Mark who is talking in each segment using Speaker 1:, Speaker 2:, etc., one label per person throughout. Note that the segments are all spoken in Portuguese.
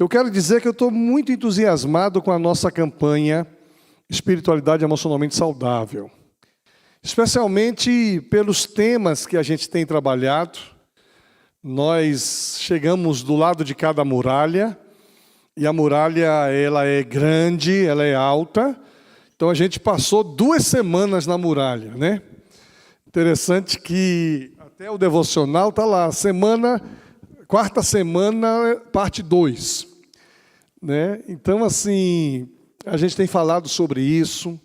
Speaker 1: Eu quero dizer que eu estou muito entusiasmado com a nossa campanha Espiritualidade Emocionalmente Saudável. Especialmente pelos temas que a gente tem trabalhado. Nós chegamos do lado de cada muralha, e a muralha ela é grande, ela é alta. Então a gente passou 2 semanas na muralha, né? Interessante que até o devocional está lá, quarta semana, parte 2. Né? Então, assim, a gente tem falado sobre isso,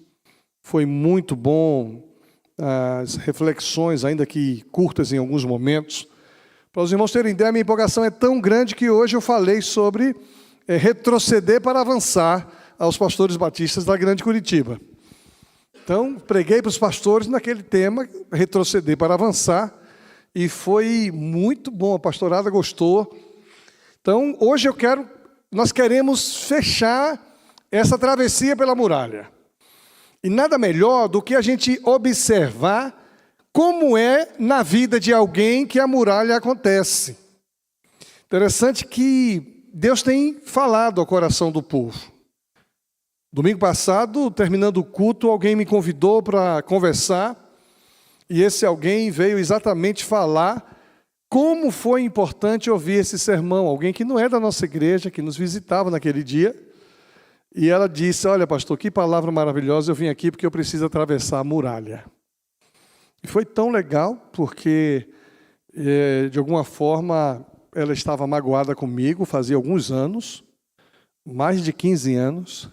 Speaker 1: foi muito bom, as reflexões, ainda que curtas em alguns momentos. Para os irmãos terem ideia, a minha empolgação é tão grande que hoje eu falei sobre retroceder para avançar aos pastores batistas da Grande Curitiba. Então, preguei para os pastores naquele tema, retroceder para avançar, e foi muito bom, a pastorada gostou. Então, hoje nós queremos fechar essa travessia pela muralha. E nada melhor do que a gente observar como é na vida de alguém que a muralha acontece. Interessante que Deus tem falado ao coração do povo. Domingo passado, terminando o culto, alguém me convidou para conversar, e esse alguém veio exatamente falar como foi importante ouvir esse sermão. Alguém que não é da nossa igreja, que nos visitava naquele dia, e ela disse: olha, pastor, que palavra maravilhosa, eu vim aqui porque eu preciso atravessar a muralha. E foi tão legal, porque, de alguma forma, ela estava magoada comigo, fazia alguns anos, mais de 15 anos,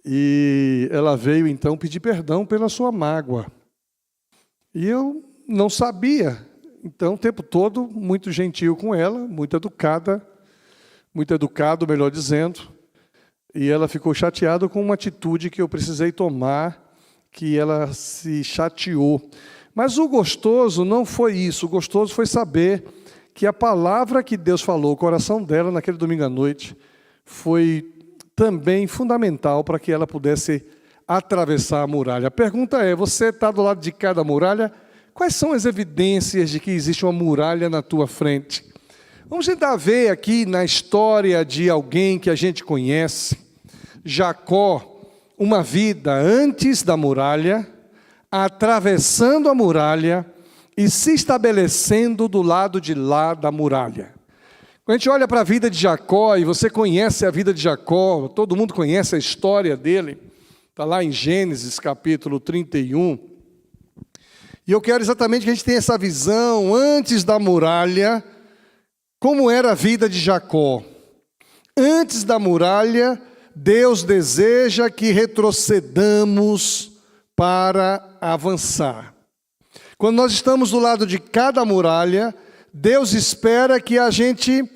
Speaker 1: e ela veio, então, pedir perdão pela sua mágoa. E eu não sabia. Então, o tempo todo, muito gentil com ela, muito educado, melhor dizendo. E ela ficou chateada com uma atitude que eu precisei tomar, que ela se chateou. Mas o gostoso não foi isso. O gostoso foi saber que a palavra que Deus falou no coração dela naquele domingo à noite foi também fundamental para que ela pudesse atravessar a muralha. A pergunta é: você está do lado de cada muralha? Quais são as evidências de que existe uma muralha na tua frente? Vamos tentar ver aqui na história de alguém que a gente conhece, Jacó, uma vida antes da muralha, atravessando a muralha e se estabelecendo do lado de lá da muralha. Quando a gente olha para a vida de Jacó, e você conhece a vida de Jacó, todo mundo conhece a história dele, está lá em Gênesis capítulo 31, e eu quero exatamente que a gente tenha essa visão, antes da muralha, como era a vida de Jacó. Antes da muralha, Deus deseja que retrocedamos para avançar. Quando nós estamos do lado de cada muralha, Deus espera que a gente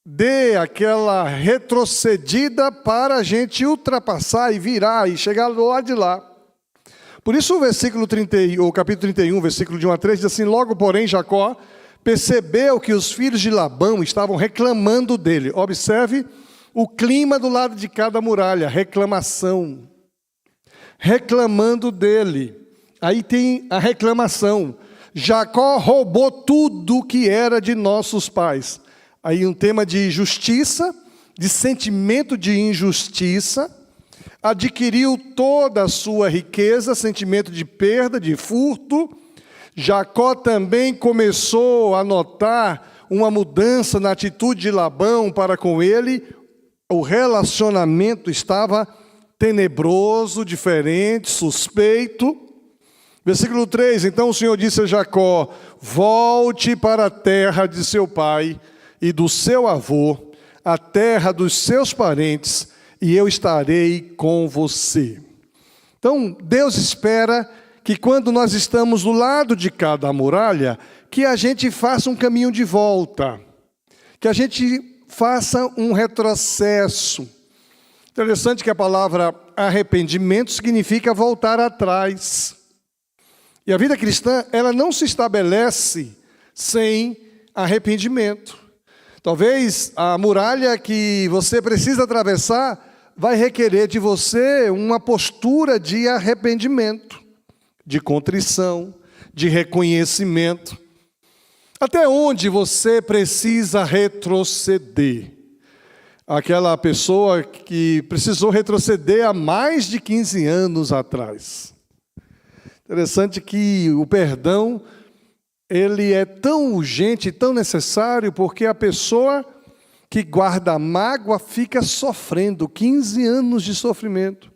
Speaker 1: dê aquela retrocedida para a gente ultrapassar e virar e chegar do lado de lá. Por isso o capítulo 31, versículo de 1 a 3, diz assim: logo, porém, Jacó percebeu que os filhos de Labão estavam reclamando dele. Observe o clima do lado de cada muralha, reclamação. Reclamando dele. Aí tem a reclamação. Jacó roubou tudo que era de nossos pais. Aí um tema de justiça, de sentimento de injustiça. Adquiriu toda a sua riqueza, sentimento de perda, de furto. Jacó também começou a notar uma mudança na atitude de Labão para com ele. O relacionamento estava tenebroso, diferente, suspeito. Versículo 3, então o Senhor disse a Jacó: volte para a terra de seu pai e do seu avô, a terra dos seus parentes, e eu estarei com você. Então, Deus espera que quando nós estamos do lado de cada muralha, que a gente faça um caminho de volta, que a gente faça um retrocesso. Interessante que a palavra arrependimento significa voltar atrás. E a vida cristã, ela não se estabelece sem arrependimento. Talvez a muralha que você precisa atravessar vai requerer de você uma postura de arrependimento, de contrição, de reconhecimento. Até onde você precisa retroceder? aquela pessoa que precisou retroceder há mais de 15 anos atrás. Interessante que o perdão, ele é tão urgente, tão necessário, porque a pessoa que guarda mágoa fica sofrendo 15 anos de sofrimento.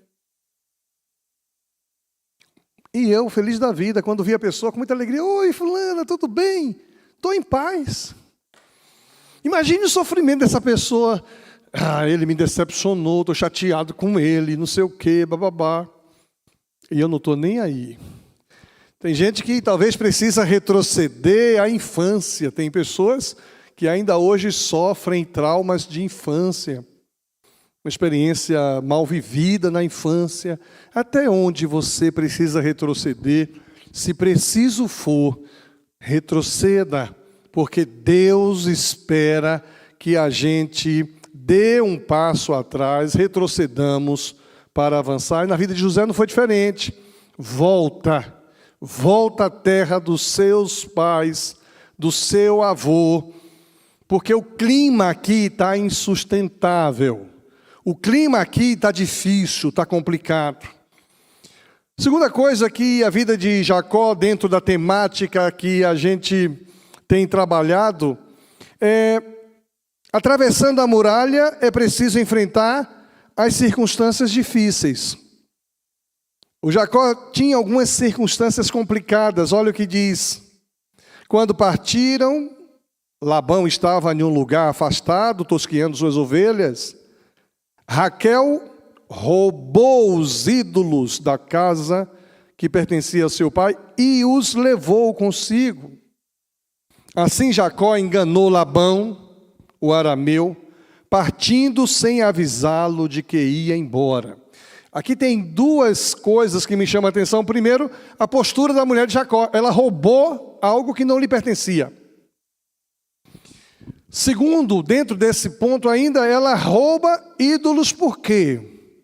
Speaker 1: E eu, feliz da vida, quando vi a pessoa com muita alegria, oi, fulana, tudo bem? Estou em paz. Imagine o sofrimento dessa pessoa. Ele me decepcionou, estou chateado com ele, não sei o quê, bababá. E eu não estou nem aí. Tem gente que talvez precisa retroceder à infância. Tem pessoas que ainda hoje sofrem traumas de infância. Uma experiência mal vivida na infância. Até onde você precisa retroceder? Se preciso for, retroceda. Porque Deus espera que a gente dê um passo atrás, retrocedamos para avançar. E na vida de José não foi diferente. Volta à terra dos seus pais, do seu avô, porque o clima aqui está insustentável. O clima aqui está difícil, está complicado. Segunda coisa que a vida de Jacó, dentro da temática que a gente tem trabalhado, atravessando a muralha, é preciso enfrentar as circunstâncias difíceis. O Jacó tinha algumas circunstâncias complicadas. Olha o que diz. Quando partiram, Labão estava em um lugar afastado, tosqueando suas ovelhas. Raquel roubou os ídolos da casa que pertencia ao seu pai e os levou consigo. Assim Jacó enganou Labão, o arameu, partindo sem avisá-lo de que ia embora. Aqui tem duas coisas que me chamam a atenção. Primeiro, a postura da mulher de Jacó. Ela roubou algo que não lhe pertencia. Segundo, dentro desse ponto ainda, ela rouba ídolos por quê?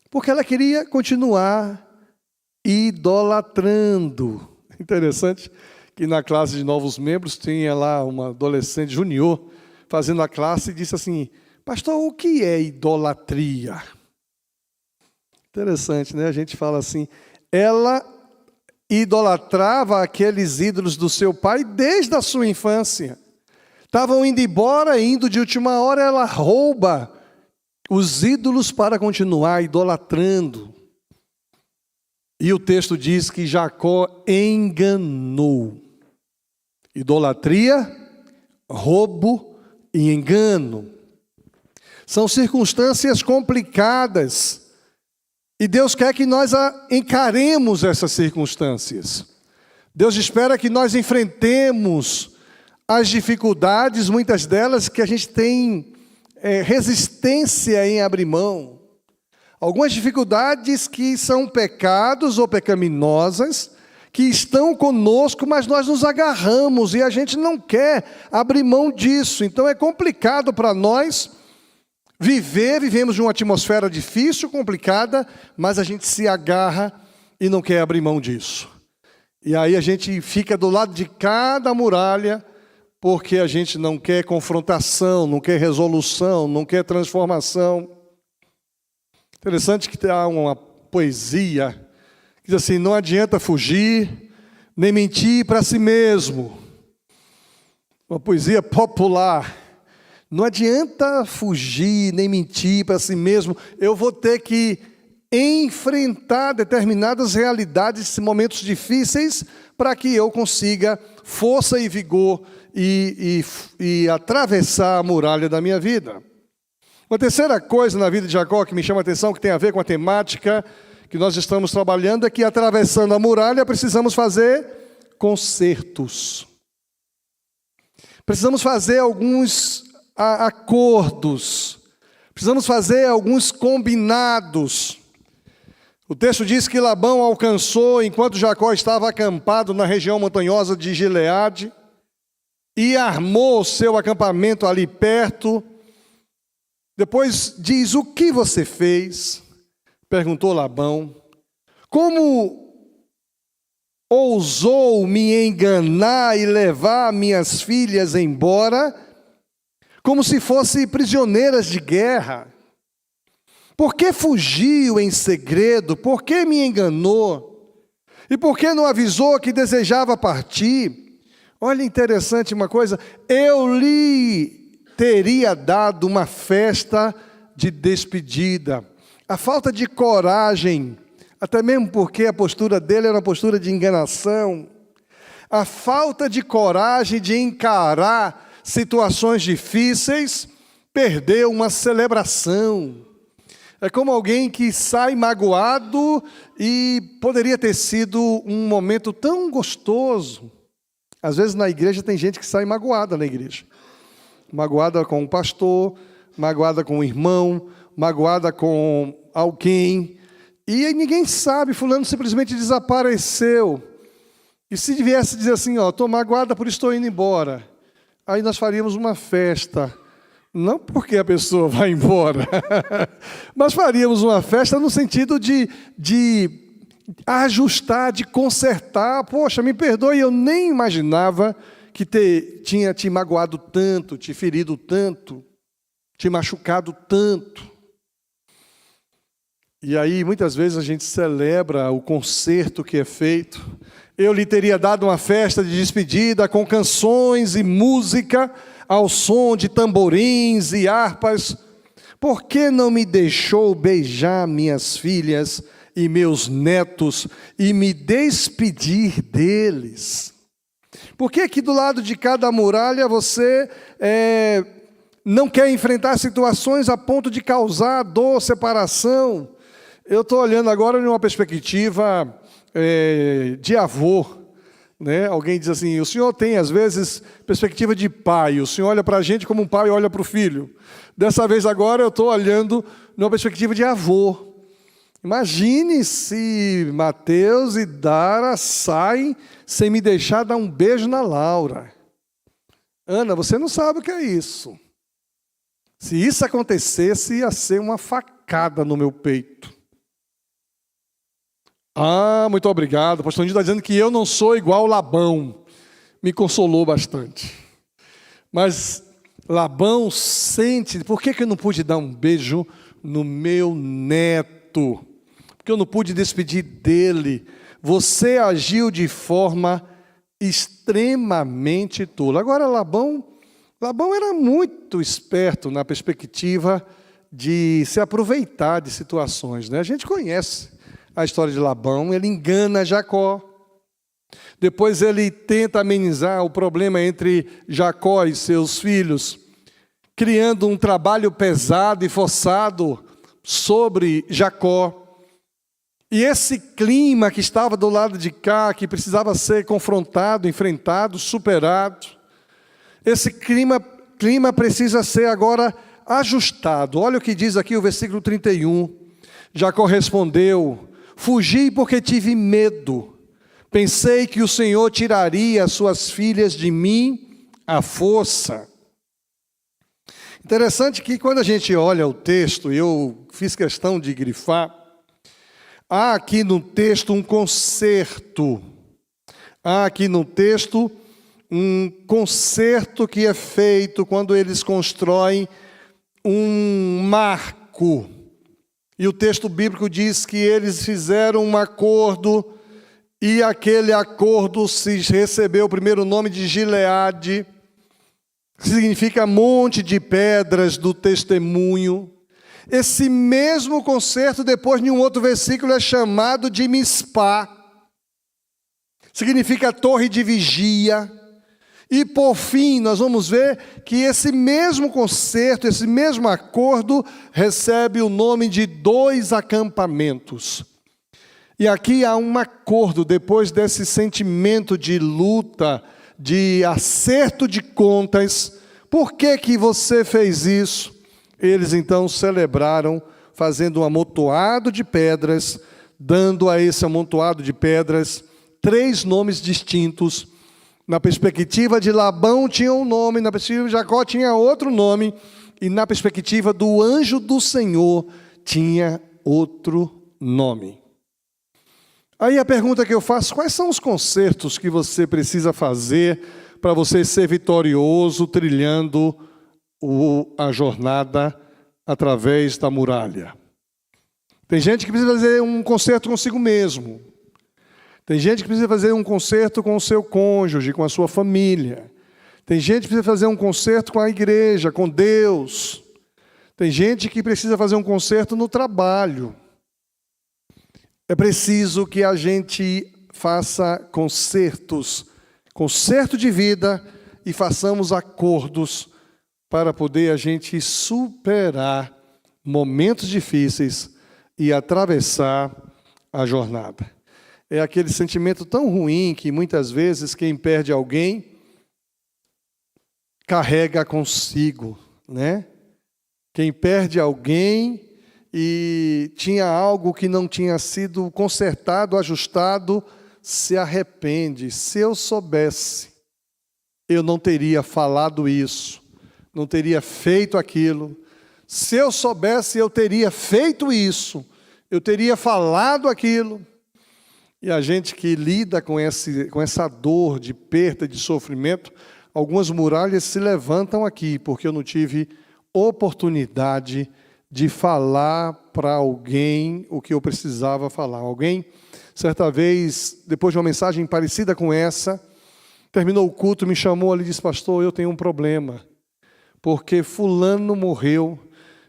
Speaker 1: Porque ela queria continuar idolatrando. Interessante que na classe de novos membros tinha lá uma adolescente junior fazendo a classe e disse assim: pastor, o que é idolatria? Interessante, né? A gente fala assim, ela idolatrava aqueles ídolos do seu pai desde a sua infância. Estavam indo embora, indo de última hora, ela rouba os ídolos para continuar idolatrando. E o texto diz que Jacó enganou. Idolatria, roubo e engano. São circunstâncias complicadas. E Deus quer que nós encaremos essas circunstâncias. Deus espera que nós enfrentemos as dificuldades, muitas delas que a gente tem resistência em abrir mão. Algumas dificuldades que são pecados ou pecaminosas, que estão conosco, mas nós nos agarramos e a gente não quer abrir mão disso. Então é complicado para nós vivemos numa atmosfera difícil, complicada, mas a gente se agarra e não quer abrir mão disso. E aí a gente fica do lado de cada muralha, porque a gente não quer confrontação, não quer resolução, não quer transformação. Interessante que há uma poesia que diz assim: não adianta fugir, nem mentir para si mesmo. Uma poesia popular. Não adianta fugir, nem mentir para si mesmo. Eu vou ter que enfrentar determinadas realidades, momentos difíceis, para que eu consiga força e vigor e atravessar a muralha da minha vida. Uma terceira coisa na vida de Jacó que me chama a atenção, que tem a ver com a temática que nós estamos trabalhando, é que atravessando a muralha precisamos fazer concertos. Precisamos fazer alguns acordos, precisamos fazer alguns combinados. O texto diz que Labão alcançou, enquanto Jacó estava acampado na região montanhosa de Gileade, e armou o seu acampamento ali perto. Depois diz: o que você fez? Perguntou Labão. Como ousou me enganar e levar minhas filhas embora? como se fossem prisioneiras de guerra. Por que fugiu em segredo? Por que me enganou? E por que não avisou que desejava partir? Olha, interessante uma coisa, eu lhe teria dado uma festa de despedida. A falta de coragem, até mesmo porque a postura dele era uma postura de enganação, a falta de coragem de encarar situações difíceis, perdeu uma celebração. É como alguém que sai magoado e poderia ter sido um momento tão gostoso. Às vezes na igreja tem gente que sai magoada na igreja. Magoada com o pastor, magoada com o irmão, magoada com alguém. E aí ninguém sabe, fulano simplesmente desapareceu. E se viesse dizer assim, estou magoada, por isso estou indo embora. Aí nós faríamos uma festa. Não porque a pessoa vai embora, mas faríamos uma festa no sentido de ajustar, de consertar. Poxa, me perdoe, eu nem imaginava que tinha te magoado tanto, te ferido tanto, te machucado tanto. E aí, muitas vezes, a gente celebra o conserto que é feito. Eu lhe teria dado uma festa de despedida com canções e música, ao som de tamborins e harpas. Por que não me deixou beijar minhas filhas e meus netos e me despedir deles? Por que aqui do lado de cada muralha você não quer enfrentar situações a ponto de causar dor, separação? Eu estou olhando agora numa perspectiva de avô. Né? Alguém diz assim, o senhor tem às vezes perspectiva de pai, o senhor olha para a gente como um pai olha para o filho. Dessa vez agora eu estou olhando numa perspectiva de avô. Imagine se Mateus e Dara saem sem me deixar dar um beijo na Laura. Ana, você não sabe o que é isso. Se isso acontecesse, ia ser uma facada no meu peito. Muito obrigado. O pastor Nildo está dizendo que eu não sou igual Labão. Me consolou bastante. Mas Labão sente, por que eu não pude dar um beijo no meu neto? Porque eu não pude despedir dele. Você agiu de forma extremamente tola. Agora, Labão era muito esperto na perspectiva de se aproveitar de situações. Né? A gente conhece a história de Labão, ele engana Jacó. Depois ele tenta amenizar o problema entre Jacó e seus filhos, criando um trabalho pesado e forçado sobre Jacó. E esse clima que estava do lado de cá, que precisava ser confrontado, enfrentado, superado, esse clima precisa ser agora ajustado. Olha o que diz aqui o versículo 31. Jacó respondeu: fugi porque tive medo. Pensei que o Senhor tiraria as suas filhas de mim à força. Interessante que quando a gente olha o texto, eu fiz questão de grifar, há aqui no texto um concerto. Há aqui no texto um concerto que é feito quando eles constroem um marco. E o texto bíblico diz que eles fizeram um acordo, e aquele acordo se recebeu o primeiro nome de Gileade, que significa monte de pedras do testemunho. Esse mesmo concerto, depois em um outro versículo, é chamado de Mispá, significa torre de vigia. E por fim, nós vamos ver que esse mesmo concerto, esse mesmo acordo, recebe o nome de 2 acampamentos. E aqui há um acordo, depois desse sentimento de luta, de acerto de contas. Por que você fez isso? Eles então celebraram, fazendo um amontoado de pedras, dando a esse amontoado de pedras 3 nomes distintos. Na perspectiva de Labão tinha um nome, na perspectiva de Jacó tinha outro nome, e na perspectiva do anjo do Senhor tinha outro nome. Aí a pergunta que eu faço: quais são os concertos que você precisa fazer para você ser vitorioso, trilhando a jornada através da muralha. Tem gente que precisa fazer um concerto consigo mesmo. Tem gente que precisa fazer um concerto com o seu cônjuge, com a sua família. Tem gente que precisa fazer um concerto com a igreja, com Deus. Tem gente que precisa fazer um concerto no trabalho. É preciso que a gente faça concertos, concerto de vida, e façamos acordos para poder a gente superar momentos difíceis e atravessar a jornada. É aquele sentimento tão ruim que muitas vezes quem perde alguém carrega consigo, né? Quem perde alguém e tinha algo que não tinha sido consertado, ajustado, se arrepende. Se eu soubesse, eu não teria falado isso, não teria feito aquilo. Se eu soubesse, eu teria feito isso, eu teria falado aquilo. E a gente que lida com essa dor de perda, de sofrimento, algumas muralhas se levantam aqui, porque eu não tive oportunidade de falar para alguém o que eu precisava falar. Alguém, certa vez, depois de uma mensagem parecida com essa, terminou o culto, me chamou ali e disse: pastor, eu tenho um problema, porque fulano morreu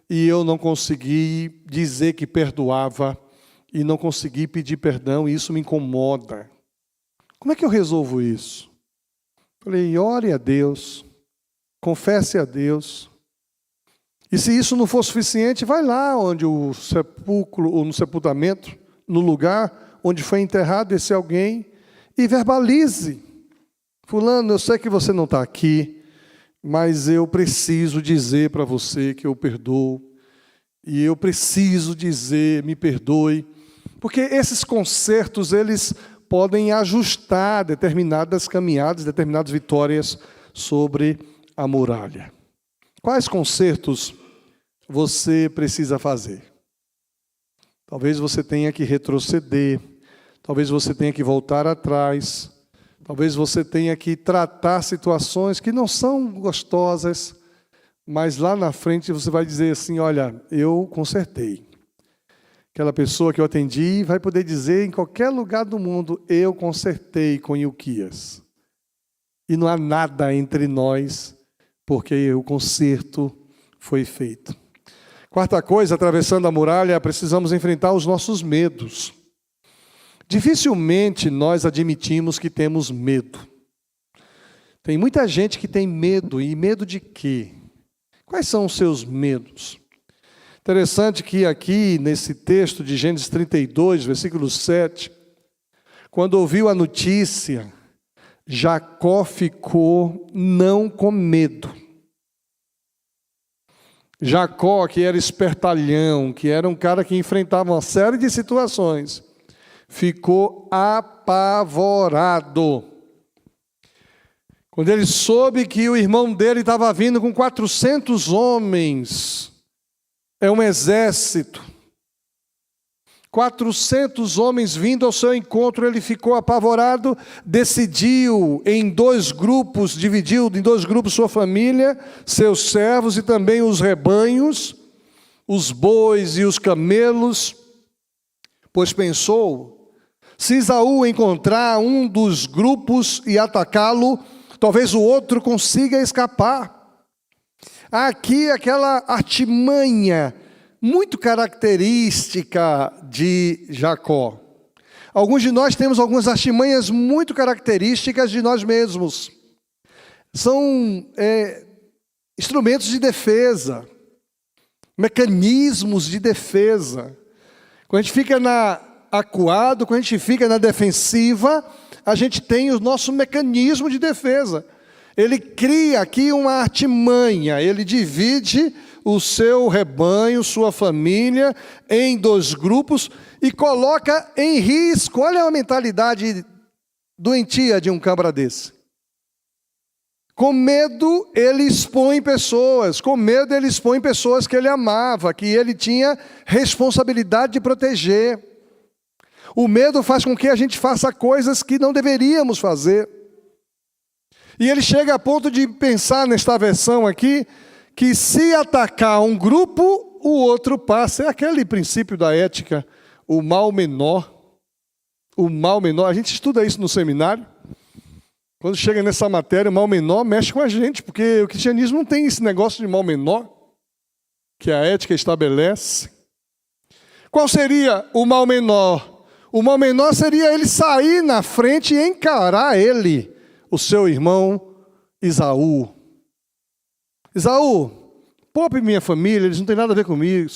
Speaker 1: e eu não consegui dizer que perdoava e não consegui pedir perdão, e isso me incomoda. Como é que eu resolvo isso? Falei: ore a Deus, confesse a Deus. E se isso não for suficiente, vai lá onde o sepulcro, ou no sepultamento, no lugar onde foi enterrado esse alguém, e verbalize. Fulano, eu sei que você não está aqui, mas eu preciso dizer para você que eu perdoo. E eu preciso dizer, me perdoe. Porque esses concertos, eles podem ajustar determinadas caminhadas, determinadas vitórias sobre a muralha. Quais concertos você precisa fazer? Talvez você tenha que retroceder, talvez você tenha que voltar atrás, talvez você tenha que tratar situações que não são gostosas, mas lá na frente você vai dizer assim: olha, eu consertei. Aquela pessoa que eu atendi vai poder dizer em qualquer lugar do mundo: eu consertei com Ilquias. E não há nada entre nós, porque o conserto foi feito. Quarta coisa, atravessando a muralha, precisamos enfrentar os nossos medos. Dificilmente nós admitimos que temos medo. Tem muita gente que tem medo, e medo de quê? Quais são os seus medos? Interessante que aqui, nesse texto de Gênesis 32, versículo 7, quando ouviu a notícia, Jacó ficou não com medo. Jacó, que era espertalhão, que era um cara que enfrentava uma série de situações, ficou apavorado. Quando ele soube que o irmão dele estava vindo com 400 homens, é um exército, 400 homens vindo ao seu encontro, ele ficou apavorado, decidiu em 2 grupos, dividiu em 2 grupos sua família, seus servos e também os rebanhos, os bois e os camelos, pois pensou: se Esaú encontrar um dos grupos e atacá-lo, talvez o outro consiga escapar. Há aqui aquela artimanha muito característica de Jacó. Alguns de nós temos algumas artimanhas muito características de nós mesmos. São instrumentos de defesa, mecanismos de defesa. Quando a gente fica acuado, quando a gente fica na defensiva, a gente tem o nosso mecanismo de defesa. Ele cria aqui uma artimanha, ele divide o seu rebanho, sua família, em 2 grupos e coloca em risco. Olha a mentalidade doentia de um cabra desse. Com medo, ele expõe pessoas. Com medo, ele expõe pessoas que ele amava, que ele tinha responsabilidade de proteger. O medo faz com que a gente faça coisas que não deveríamos fazer. E ele chega a ponto de pensar nesta versão aqui, que se atacar um grupo, o outro passa. É aquele princípio da ética, o mal menor. O mal menor, a gente estuda isso no seminário. Quando chega nessa matéria, o mal menor mexe com a gente, porque o cristianismo não tem esse negócio de mal menor, que a ética estabelece. Qual seria o mal menor? O mal menor seria ele sair na frente e encarar ele, o seu irmão Esaú. Esaú, poupe minha família, eles não têm nada a ver comigo.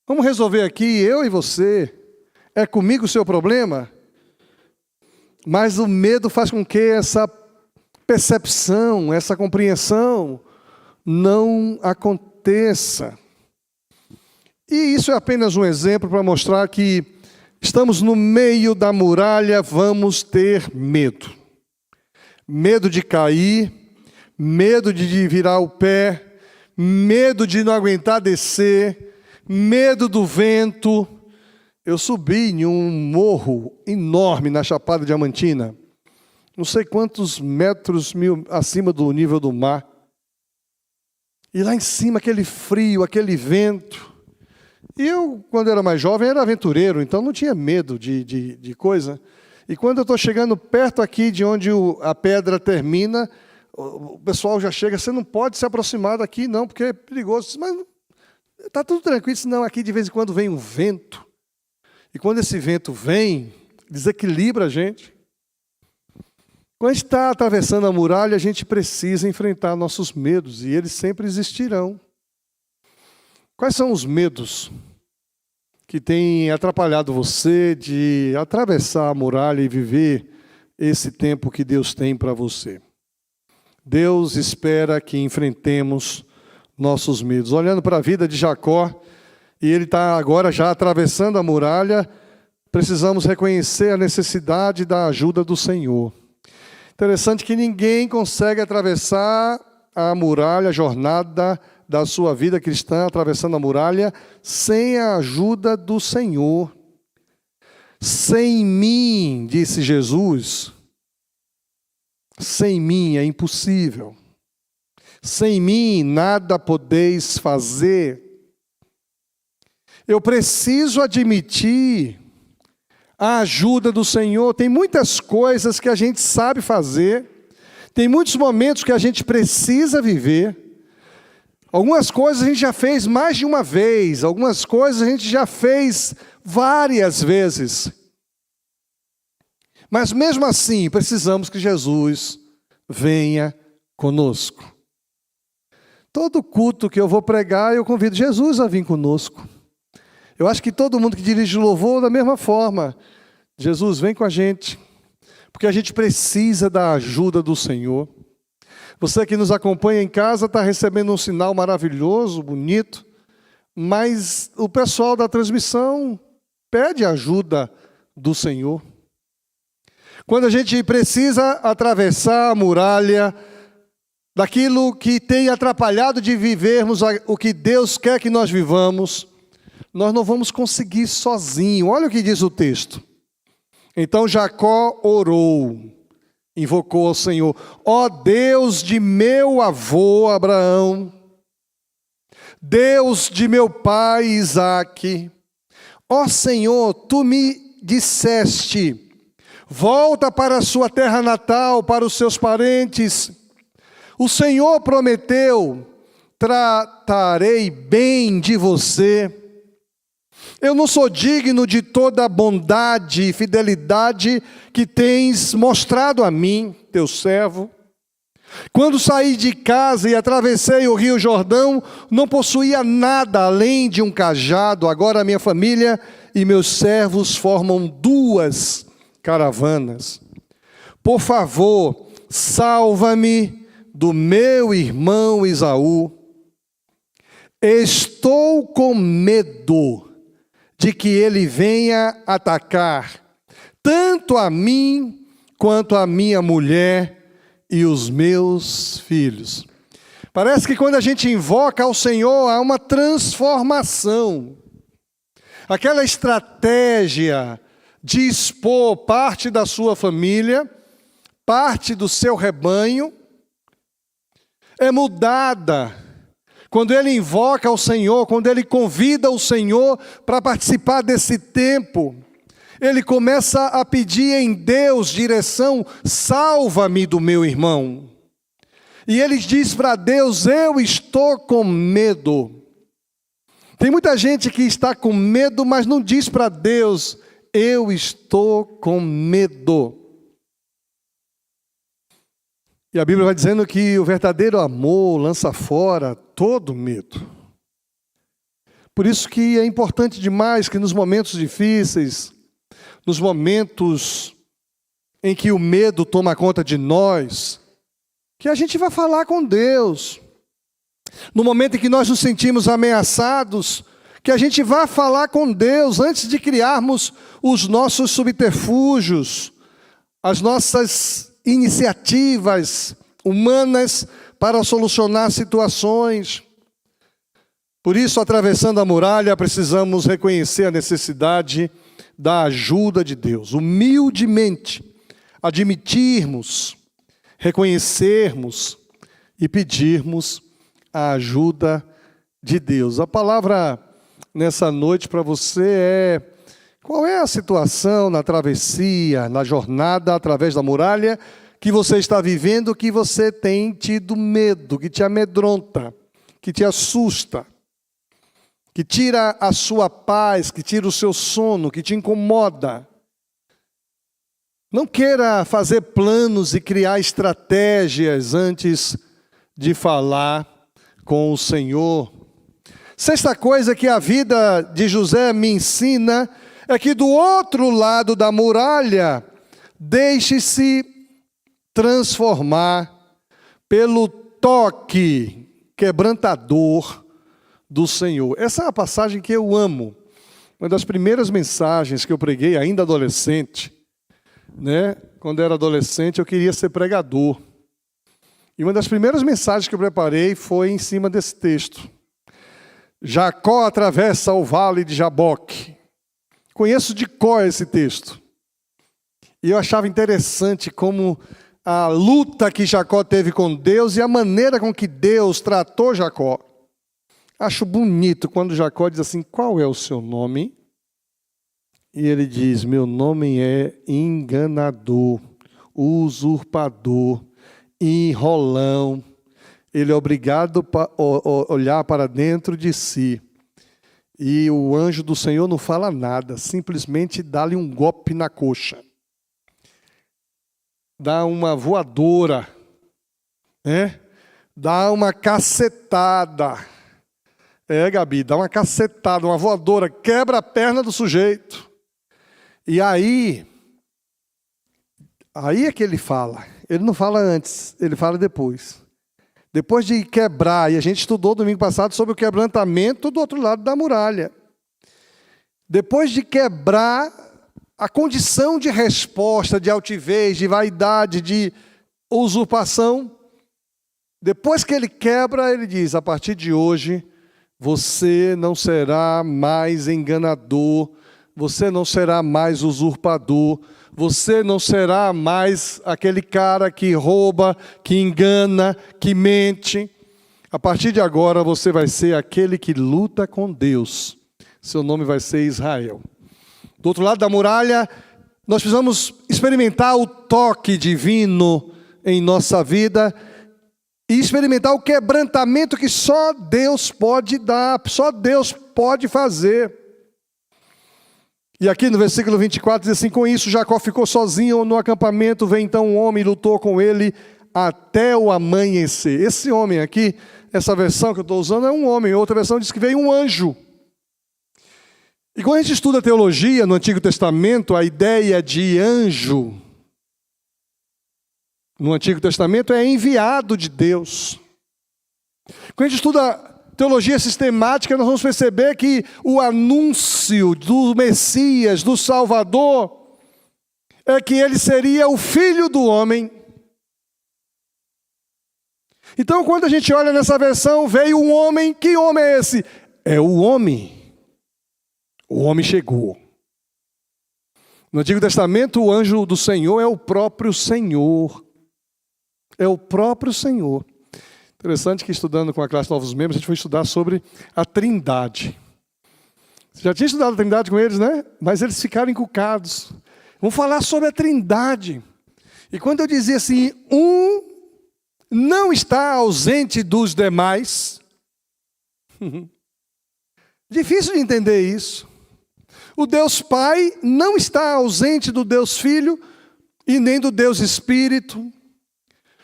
Speaker 1: Vamos resolver aqui, eu e você. É comigo o seu problema? Mas o medo faz com que essa percepção, essa compreensão não aconteça. E isso é apenas um exemplo para mostrar que estamos no meio da muralha, vamos ter medo. Medo de cair, medo de virar o pé, medo de não aguentar descer, medo do vento. Eu subi em um morro enorme na Chapada Diamantina, não sei quantos metros acima do nível do mar. E lá em cima aquele frio, aquele vento. E eu, quando era mais jovem, era aventureiro, então não tinha medo de coisa. E quando eu estou chegando perto aqui de onde a pedra termina, o pessoal já chega, você não pode se aproximar daqui não, porque é perigoso. Mas está tudo tranquilo, senão aqui de vez em quando vem um vento. E quando esse vento vem, desequilibra a gente. Quando a gente está atravessando a muralha, a gente precisa enfrentar nossos medos, e eles sempre existirão. Quais são os medos que têm atrapalhado você de atravessar a muralha e viver esse tempo que Deus tem para você? Deus espera que enfrentemos nossos medos. Olhando para a vida de Jacó, e ele está agora já atravessando a muralha, precisamos reconhecer a necessidade da ajuda do Senhor. Interessante que ninguém consegue atravessar a muralha, a jornada da sua vida cristã, atravessando a muralha, sem a ajuda do Senhor. Sem mim, disse Jesus, sem mim é impossível. Sem mim nada podeis fazer. Eu preciso admitir a ajuda do Senhor. Tem muitas coisas que a gente sabe fazer, tem muitos momentos que a gente precisa viver. Algumas coisas a gente já fez mais de uma vez, algumas coisas a gente já fez várias vezes. Mas mesmo assim, precisamos que Jesus venha conosco. Todo culto que eu vou pregar, eu convido Jesus a vir conosco. Eu acho que todo mundo que dirige o louvor, da mesma forma. Jesus, vem com a gente, porque a gente precisa da ajuda do Senhor. Você que nos acompanha em casa está recebendo um sinal maravilhoso, bonito, mas o pessoal da transmissão pede ajuda do Senhor. Quando a gente precisa atravessar a muralha daquilo que tem atrapalhado de vivermos o que Deus quer que nós vivamos, nós não vamos conseguir sozinho. Olha o que diz o texto. Então Jacó orou, invocou ao Senhor. Ó Deus de meu avô Abraão, Deus de meu pai Isaque, ó Senhor, tu me disseste, volta para a sua terra natal, para os seus parentes. O Senhor prometeu, tratarei bem de você. Eu não sou digno de toda a bondade e fidelidade que tens mostrado a mim, teu servo. Quando saí de casa e atravessei o rio Jordão, não possuía nada além de um cajado. Agora minha família e meus servos formam 2 caravanas. Por favor, salva-me do meu irmão Esaú. Estou com medo de que ele venha atacar tanto a mim quanto a minha mulher e os meus filhos. Parece que quando a gente invoca ao Senhor, há uma transformação. Aquela estratégia de expor parte da sua família, parte do seu rebanho, é mudada quando ele invoca o Senhor, quando ele convida o Senhor para participar desse tempo, ele começa a pedir em Deus direção: salva-me do meu irmão. E ele diz para Deus: eu estou com medo. Tem muita gente que está com medo, mas não diz para Deus: eu estou com medo. E a Bíblia vai dizendo que o verdadeiro amor lança fora todo medo. Por isso que é importante demais que nos momentos difíceis, nos momentos em que o medo toma conta de nós, que a gente vá falar com Deus. No momento em que nós nos sentimos ameaçados, que a gente vá falar com Deus antes de criarmos os nossos subterfúgios, as nossas iniciativas humanas para solucionar situações. Por isso, atravessando a muralha, precisamos reconhecer a necessidade da ajuda de Deus. Humildemente, admitirmos, reconhecermos e pedirmos a ajuda de Deus. A palavra nessa noite para você é: qual é a situação na travessia, na jornada através da muralha que você está vivendo, que você tem tido medo, que te amedronta, que te assusta, que tira a sua paz, que tira o seu sono, que te incomoda? Não queira fazer planos e criar estratégias antes de falar com o Senhor. Sexta coisa que a vida de José me ensina é que do outro lado da muralha, deixe-se transformar pelo toque quebrantador do Senhor. Essa é uma passagem que eu amo. Uma das primeiras mensagens que eu preguei ainda adolescente, Quando eu era adolescente, eu queria ser pregador. E uma das primeiras mensagens que eu preparei foi em cima desse texto. Jacó atravessa o vale de Jaboque. Conheço de cor esse texto. E eu achava interessante como a luta que Jacó teve com Deus e a maneira com que Deus tratou Jacó. Acho bonito quando Jacó diz assim: qual é o seu nome? E ele diz: meu nome é enganador, usurpador, enrolão. Ele é obrigado a olhar para dentro de si. E o anjo do Senhor não fala nada, simplesmente dá-lhe um golpe na coxa. Dá uma voadora, Dá uma cacetada. Gabi, dá uma cacetada, uma voadora, quebra a perna do sujeito. E aí é que ele fala. Ele não fala antes, ele fala depois. Depois de quebrar, e a gente estudou domingo passado sobre o quebrantamento do outro lado da muralha. Depois de quebrar a condição de resposta, de altivez, de vaidade, de usurpação, depois que ele quebra, ele diz: a partir de hoje, você não será mais enganador, você não será mais usurpador, você não será mais aquele cara que rouba, que engana, que mente. A partir de agora você vai ser aquele que luta com Deus. Seu nome vai ser Israel. Do outro lado da muralha, nós precisamos experimentar o toque divino em nossa vida e experimentar o quebrantamento que só Deus pode dar, só Deus pode fazer. E aqui no versículo 24 diz assim: com isso Jacó ficou sozinho no acampamento, veio então um homem e lutou com ele até o amanhecer. Esse homem aqui, essa versão que eu estou usando é um homem, outra versão diz que veio um anjo. E quando a gente estuda teologia no Antigo Testamento, a ideia de anjo no Antigo Testamento é enviado de Deus. Quando a gente estuda teologia sistemática, nós vamos perceber que o anúncio do Messias, do Salvador, é que ele seria o Filho do homem. Então, quando a gente olha nessa versão, veio um homem. Que homem é esse? É o homem. O homem chegou. No Antigo Testamento, o anjo do Senhor é o próprio Senhor. É o próprio Senhor. Interessante que estudando com a classe Novos Membros, a gente foi estudar sobre a Trindade. Você já tinha estudado a Trindade com eles, né? Mas eles ficaram encucados. Vamos falar sobre a Trindade. E quando eu dizia assim, um não está ausente dos demais, difícil de entender isso. O Deus Pai não está ausente do Deus Filho e nem do Deus Espírito.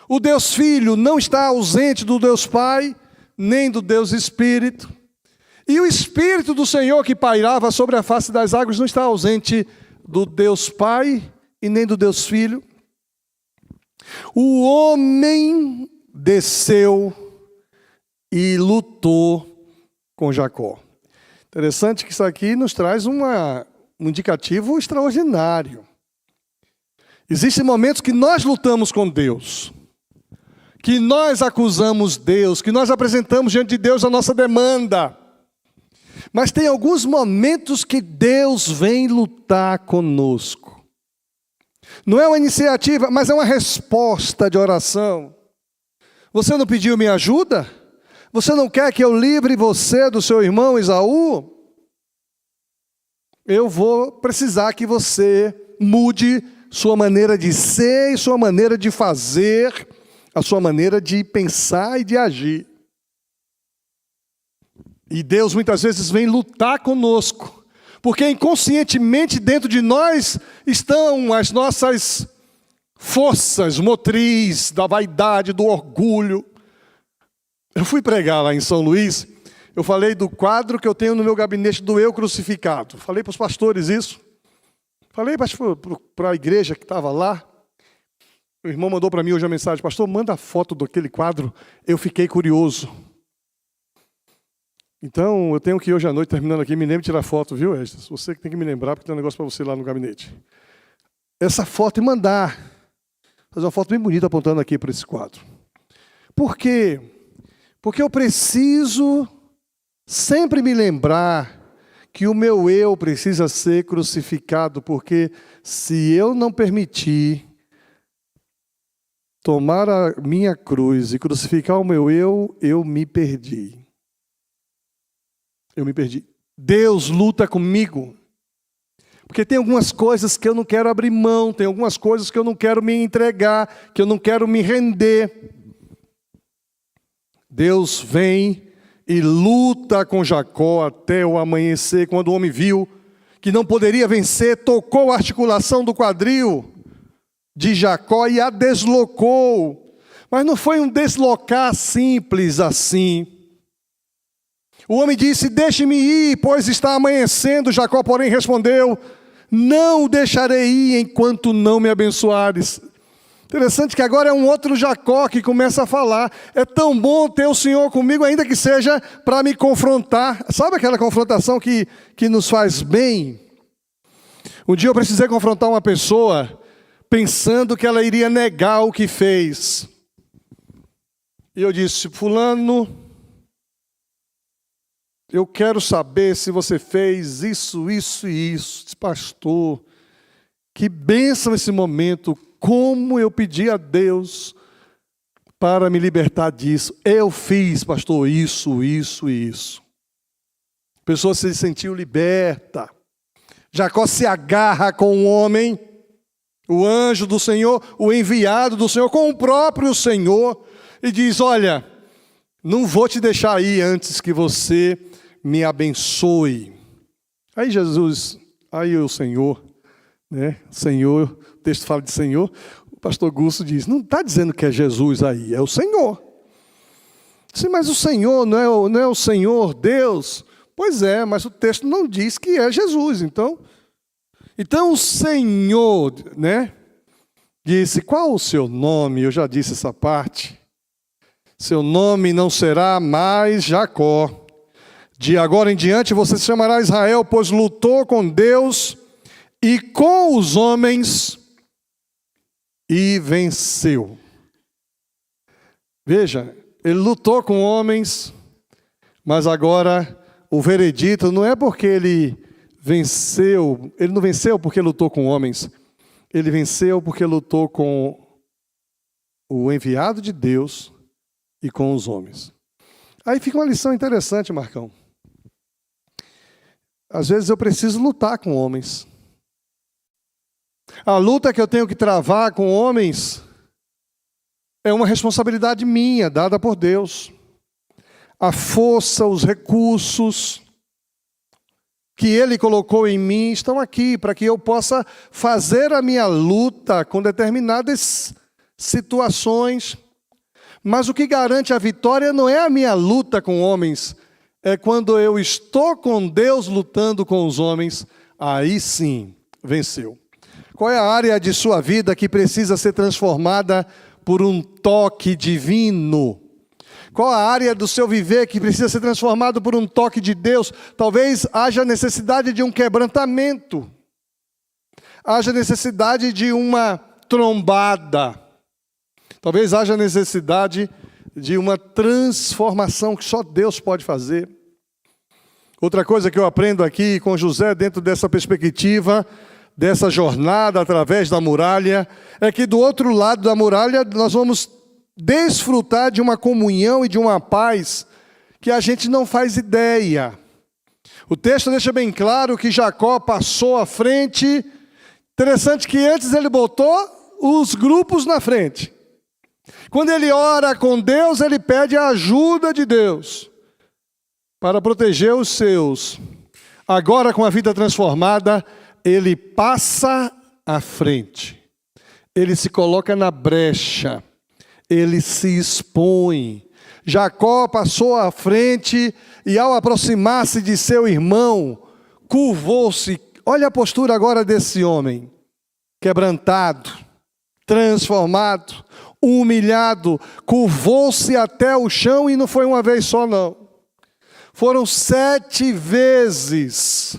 Speaker 1: O Deus Filho não está ausente do Deus Pai, nem do Deus Espírito. E o Espírito do Senhor que pairava sobre a face das águas não está ausente do Deus Pai e nem do Deus Filho. O homem desceu e lutou com Jacó. Interessante que isso aqui nos traz um indicativo extraordinário. Existem momentos que nós lutamos com Deus, que nós acusamos Deus, que nós apresentamos diante de Deus a nossa demanda. Mas tem alguns momentos que Deus vem lutar conosco. Não é uma iniciativa, mas é uma resposta de oração. Você não pediu minha ajuda? Você não quer que eu livre você do seu irmão Esaú? Eu vou precisar que você mude sua maneira de ser e sua maneira de fazer, a sua maneira de pensar e de agir. E Deus muitas vezes vem lutar conosco, porque inconscientemente dentro de nós estão as nossas forças motriz da vaidade, do orgulho. Eu fui pregar lá em São Luís, eu falei do quadro que eu tenho no meu gabinete do eu crucificado. Falei para os pastores isso. Falei para a igreja que estava lá. O irmão mandou para mim hoje a mensagem: pastor, manda a foto daquele quadro. Eu fiquei curioso. Então, eu tenho que ir hoje à noite, terminando aqui, me lembre de tirar foto, viu, Estes? Você que tem que me lembrar, porque tem um negócio para você lá no gabinete. Essa foto e mandar. Fazer uma foto bem bonita apontando aqui para esse quadro. Por quê? Porque eu preciso sempre me lembrar que o meu eu precisa ser crucificado, porque se eu não permitir tomar a minha cruz e crucificar o meu eu me perdi. Eu me perdi. Deus luta comigo. Porque tem algumas coisas que eu não quero abrir mão, tem algumas coisas que eu não quero me entregar, que eu não quero me render. Deus vem e luta com Jacó até o amanhecer. Quando o homem viu que não poderia vencer, tocou a articulação do quadril de Jacó e a deslocou. Mas não foi um deslocar simples assim. O homem disse: deixe-me ir, pois está amanhecendo. Jacó, porém, respondeu: não o deixarei ir enquanto não me abençoares. Interessante que agora é um outro Jacó que começa a falar: é tão bom ter o Senhor comigo, ainda que seja para me confrontar. Sabe aquela confrontação que nos faz bem? Um dia eu precisei confrontar uma pessoa pensando que ela iria negar o que fez. E eu disse: fulano, eu quero saber se você fez isso, isso e isso. Disse: pastor, que bênção esse momento, como eu pedi a Deus para me libertar disso. Eu fiz, pastor, isso, isso e isso. A pessoa se sentiu liberta. Jacó se agarra com o homem, o anjo do Senhor, o enviado do Senhor, com o próprio Senhor, e diz: olha, não vou te deixar ir antes que você me abençoe. Aí Jesus, aí o Senhor, né? Senhor, o texto fala de Senhor. O pastor Gusto diz: não está dizendo que é Jesus aí, é o Senhor. Sim, mas o Senhor não é o Senhor Deus? Pois é, mas o texto não diz que é Jesus. Então o Senhor, né, disse: qual o seu nome? Eu já disse essa parte. Seu nome não será mais Jacó. De agora em diante você se chamará Israel, pois lutou com Deus e com os homens e venceu. Veja, ele lutou com homens, mas agora o veredito não é porque ele venceu, ele não venceu porque lutou com homens, ele venceu porque lutou com o enviado de Deus e com os homens. Aí fica uma lição interessante, Marcão. Às vezes eu preciso lutar com homens. A luta que eu tenho que travar com homens é uma responsabilidade minha, dada por Deus. A força, os recursos que Ele colocou em mim estão aqui, para que eu possa fazer a minha luta com determinadas situações. Mas o que garante a vitória não é a minha luta com homens, é quando eu estou com Deus lutando com os homens, aí sim, venceu. Qual é a área de sua vida que precisa ser transformada por um toque divino? Qual a área do seu viver que precisa ser transformado por um toque de Deus? Talvez haja necessidade de um quebrantamento. Haja necessidade de uma trombada. Talvez haja necessidade de uma transformação que só Deus pode fazer. Outra coisa que eu aprendo aqui com José, dentro dessa perspectiva, dessa jornada através da muralha, é que do outro lado da muralha nós vamos desfrutar de uma comunhão e de uma paz que a gente não faz ideia. O texto deixa bem claro que Jacó passou à frente. Interessante que antes ele botou os grupos na frente. Quando ele ora com Deus, ele pede a ajuda de Deus para proteger os seus. Agora, com a vida transformada, ele passa à frente. Ele se coloca na brecha. Ele se expõe. Jacó passou à frente e, ao aproximar-se de seu irmão, curvou-se. Olha a postura agora desse homem. Quebrantado, transformado, humilhado, curvou-se até o chão, e não foi uma vez só não. Foram 7 vezes.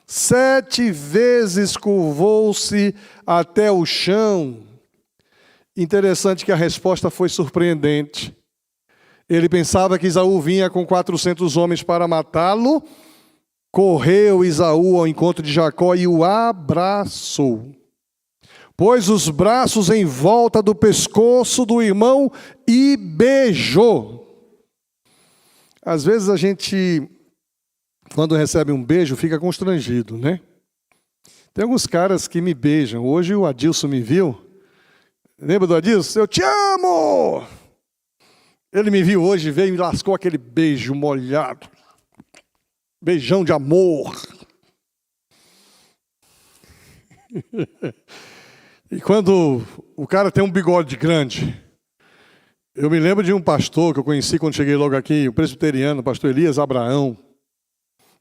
Speaker 1: 7 vezes curvou-se até o chão. Interessante que a resposta foi surpreendente. Ele pensava que Esaú vinha com 400 homens para matá-lo. Correu Esaú ao encontro de Jacó e o abraçou. Pôs os braços em volta do pescoço do irmão e beijou. Às vezes a gente, quando recebe um beijo, fica constrangido, né? Tem alguns caras que me beijam. Hoje o Adilson me viu. Lembra do Adilson? Eu te amo! Ele me viu hoje, veio e me lascou aquele beijo molhado. Beijão de amor. E quando o cara tem um bigode grande, eu me lembro de um pastor que eu conheci quando cheguei logo aqui, o presbiteriano, o pastor Elias Abraão,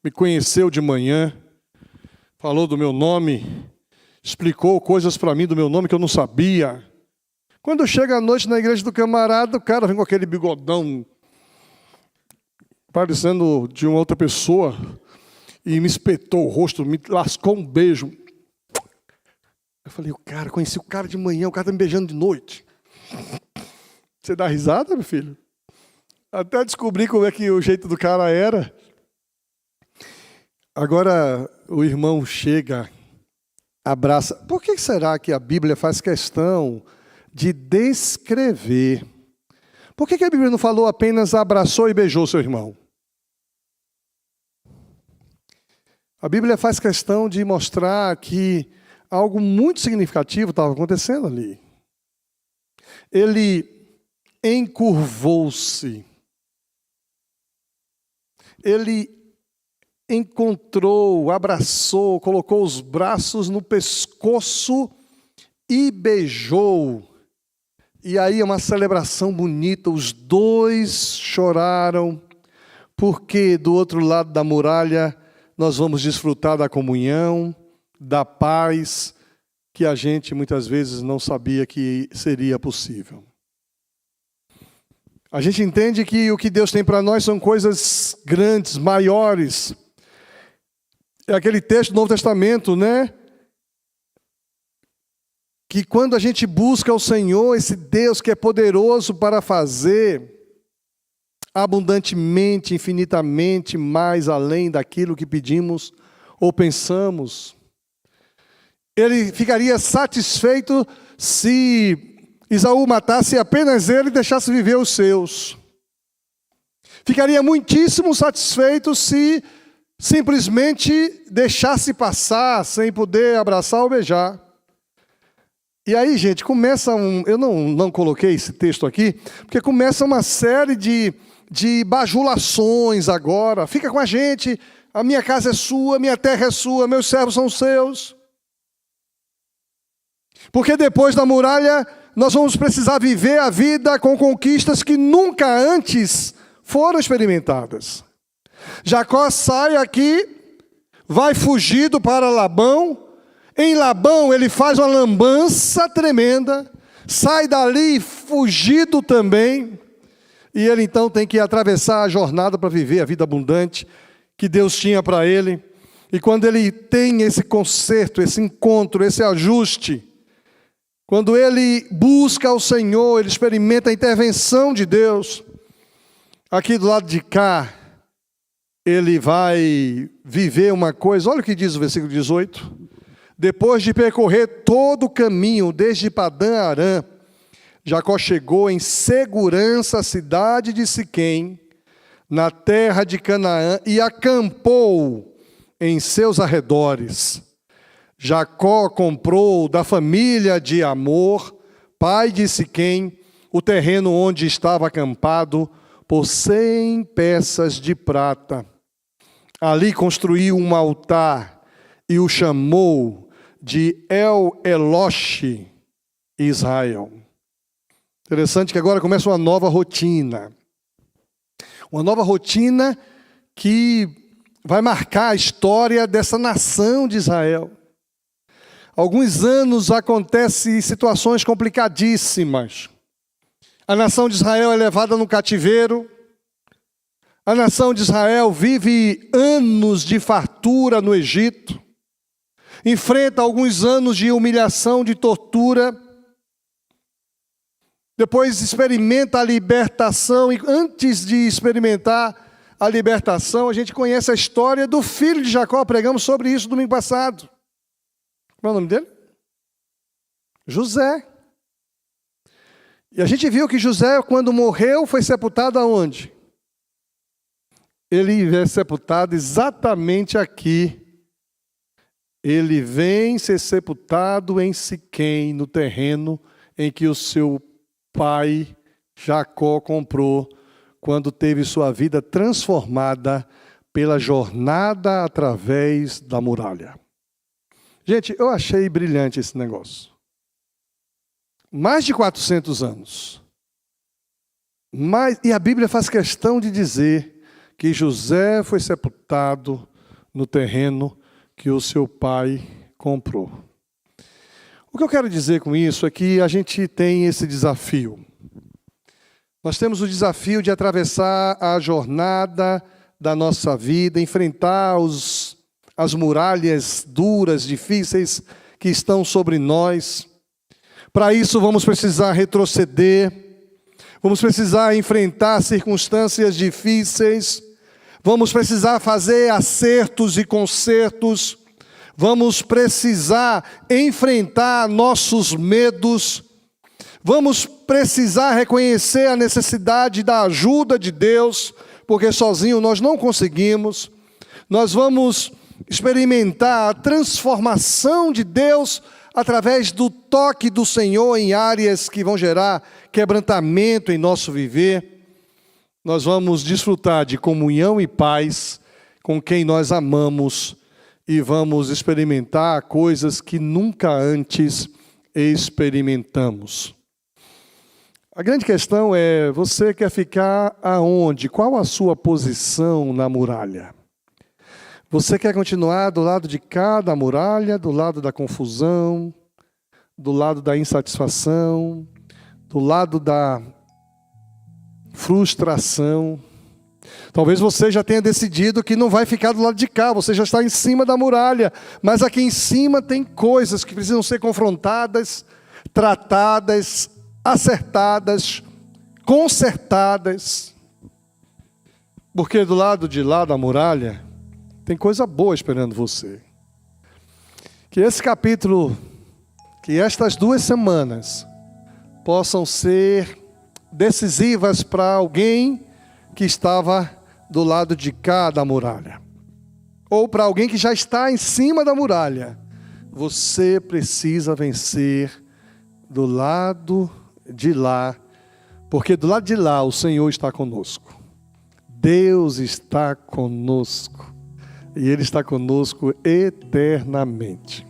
Speaker 1: me conheceu de manhã, falou do meu nome, explicou coisas para mim do meu nome que eu não sabia. Quando chega à noite na igreja do camarada, o cara vem com aquele bigodão, parecendo de uma outra pessoa, e me espetou o rosto, me lascou um beijo. Eu falei, conheci o cara de manhã, o cara está me beijando de noite. Você dá risada, meu filho? Até descobri como é que o jeito do cara era. Agora o irmão chega, abraça. Por que será que a Bíblia faz questão de descrever? Por que a Bíblia não falou apenas abraçou e beijou seu irmão? A Bíblia faz questão de mostrar que algo muito significativo estava acontecendo ali. Ele encurvou-se. Ele encontrou, abraçou, colocou os braços no pescoço e beijou. E aí é uma celebração bonita. Os dois choraram, porque do outro lado da muralha nós vamos desfrutar da comunhão, da paz, que a gente muitas vezes não sabia que seria possível. A gente entende que o que Deus tem para nós são coisas grandes, maiores. É aquele texto do Novo Testamento, né? Que quando a gente busca o Senhor, esse Deus que é poderoso para fazer abundantemente, infinitamente, mais além daquilo que pedimos ou pensamos, Ele ficaria satisfeito se Esaú matasse apenas ele e deixasse viver os seus. Ficaria muitíssimo satisfeito se simplesmente deixasse passar sem poder abraçar ou beijar. E aí, gente, começa eu não coloquei esse texto aqui, porque começa uma série de bajulações agora. Fica com a gente, a minha casa é sua, minha terra é sua, meus servos são seus. Porque depois da muralha, nós vamos precisar viver a vida com conquistas que nunca antes foram experimentadas. Jacó sai aqui, vai fugido para Labão. Em Labão ele faz uma lambança tremenda, sai dali fugido também, e ele então tem que atravessar a jornada para viver a vida abundante que Deus tinha para ele. E quando ele tem esse conserto, esse encontro, esse ajuste, quando ele busca o Senhor, ele experimenta a intervenção de Deus. Aqui do lado de cá, ele vai viver uma coisa, olha o que diz o versículo 18. Depois de percorrer todo o caminho, desde Padã Arã, Jacó chegou em segurança à cidade de Siquém, na terra de Canaã, e acampou em seus arredores. Jacó comprou da família de Amor, pai de Siquém, o terreno onde estava acampado, por 100 peças de prata. Ali construiu um altar e o chamou de El-Elohe Israel. Interessante que agora começa uma nova rotina. Uma nova rotina que vai marcar a história dessa nação de Israel. Há alguns anos acontecem situações complicadíssimas. A nação de Israel é levada no cativeiro. A nação de Israel vive anos de fartura no Egito. Enfrenta alguns anos de humilhação, de tortura. Depois experimenta a libertação. E antes de experimentar a libertação, a gente conhece a história do filho de Jacó. Pregamos sobre isso domingo passado. Qual é o nome dele? José. E a gente viu que José, quando morreu, foi sepultado aonde? Ele é sepultado exatamente aqui. Ele vem ser sepultado em Siquém, no terreno em que o seu pai Jacó comprou, quando teve sua vida transformada pela jornada através da muralha. Gente, eu achei brilhante esse negócio. Mais de 400 anos. E a Bíblia faz questão de dizer que José foi sepultado no terreno que o seu pai comprou. O que eu quero dizer com isso é que a gente tem esse desafio. Nós temos o desafio de atravessar a jornada da nossa vida, enfrentar as muralhas duras, difíceis que estão sobre nós. Para isso vamos precisar retroceder, vamos precisar enfrentar circunstâncias difíceis, vamos precisar fazer acertos e consertos, vamos precisar enfrentar nossos medos, vamos precisar reconhecer a necessidade da ajuda de Deus, porque sozinho nós não conseguimos. Nós vamos experimentar a transformação de Deus através do toque do Senhor em áreas que vão gerar quebrantamento em nosso viver. Nós vamos desfrutar de comunhão e paz com quem nós amamos e vamos experimentar coisas que nunca antes experimentamos. A grande questão é, você quer ficar aonde? Qual a sua posição na muralha? Você quer continuar do lado de cá da muralha, do lado da confusão, do lado da insatisfação, do lado da frustração? Talvez você já tenha decidido que não vai ficar do lado de cá, você já está em cima da muralha, mas aqui em cima tem coisas que precisam ser confrontadas, tratadas, acertadas, consertadas. Porque do lado de lá da muralha tem coisa boa esperando você. Que esse capítulo, que estas 2 semanas, possam ser decisivas para alguém que estava do lado de cá da muralha, ou para alguém que já está em cima da muralha. Você precisa vencer do lado de lá, porque do lado de lá o Senhor está conosco. Deus está conosco, e Ele está conosco eternamente.